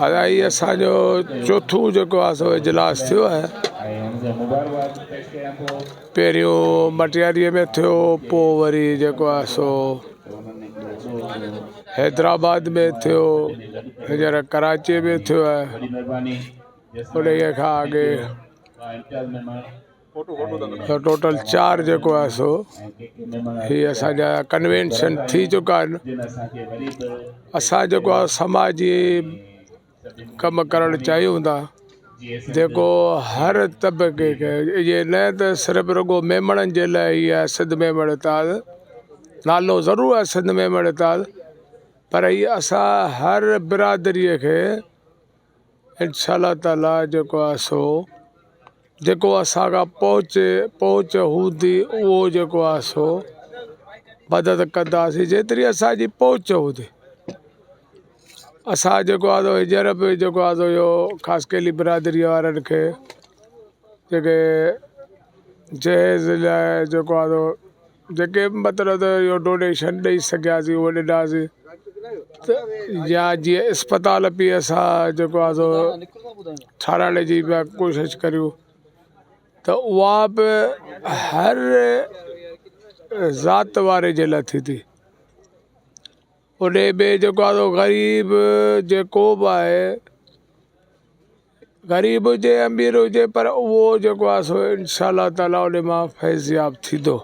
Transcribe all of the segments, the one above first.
अदाई असांजो चौथों जेको आहे सो इजलास थियो आहे। पहिरियों मटियारीअ में थियो, पोइ वरी जेको आहे सो हैदराबाद में थियो, हींअर कराची में थियो आहे। उन खां अॻे टोटल 4 जेको आहे सो ही असांजा कन्वेंशन थी चुका आहिनि। असां जेको आहे समाजी कम करणु चाहियूं था, जेको हर तबके खे, ये न त सिर्फ़ु रुगो मेमणनि जे लाइ ई आहे सिंध मेमण ताल, नालो ज़रूरु आहे सिंध मेमण ताल, पर हीअ असां हर बिरादरीअ खे इंशाअल्लाह ताला जेको आहे सो जेको असां खां पहुच हूंदी उहो जेको आहे सो मदद कंदासीं जेतिरी असांजी पहुच हूंदी। असां जेको आहे हींअर बि जेको आहे इहो ख़ासि केली बिरादरीअ वारनि खे जेके जहेज़ लाइ जेको आहे जेके मतिलबु इहो डोनेशन ॾेई सघियासीं उहो ॾिनासीं। या जीअं अस्पताल बि असां जेको आहे सो ठाराइण जी पिया कोशिशि करियूं, त उहा बि हर ज़ात वारे जे लाइ थींदी। उन में जेको आहे ग़रीब जेको बि आहे, ग़रीब हुजे अमीर हुजे, पर उहो जेको आहे सो इंशाअल्लाह ताला उन मां फैज़याब थींदो।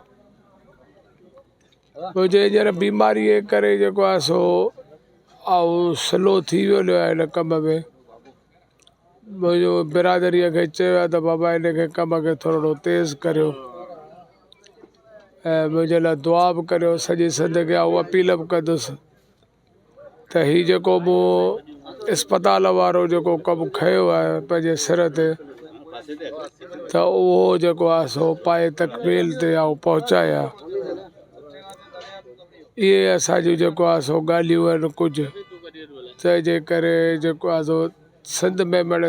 मुंहिंजे हींअर बीमारीअ करे जेको आहे सो ऐं स्लो थी वियो आहे हिन कम में। मुंहिंजो बिरादरीअ खे चयो आहे त बाबा हिनखे कम खे थोरो तेज़ करियो ऐं मुंहिंजे लाइ दुआ बि करियो। सॼी सिंध खे उहा अपील बि कंदुसि त हीउ जेको मूं अस्पताल वारो जेको कमु खयो आहे पंहिंजे सिर ते, त उहो जेको आहे सो पाए तकमील ते आऊं पहुचाया। इहे असांजूं जेको आहे सो ॻाल्हियूं आहिनि कुझु, तंहिंजे करे जेको आहे सो सिंध मेमण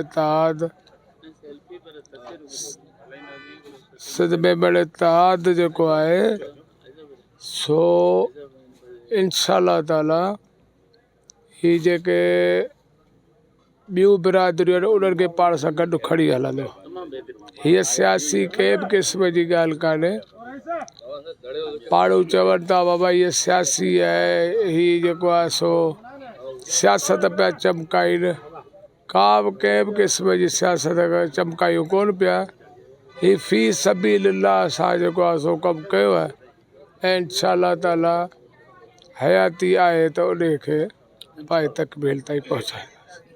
इत्तेहाद जेको आहे सो इंशाअल्लाह ताला ही जेके ॿियूं बिरादरियूं आहिनि उन्हनि खे पाण सां गॾु खणी हलंदो। हीअ सियासी कंहिं बि क़िस्म जी ॻाल्हि कान्हे। माण्हू चवनि था बाबा हीअ सियासी आहे, हीअ जेको आहे सो सियासत पिया चमकाइनि, का बि कंहिं बि क़िस्म जी सियासत चमकायूं कोन पिया। ही फी सबीलिल्लाह असां जेको आहे सो कमु कयो आहे ऐं इंशाअल्लाह ताला हयाती आहे त उन खे पाए तकमील ताईं पहुचाईंदासीं।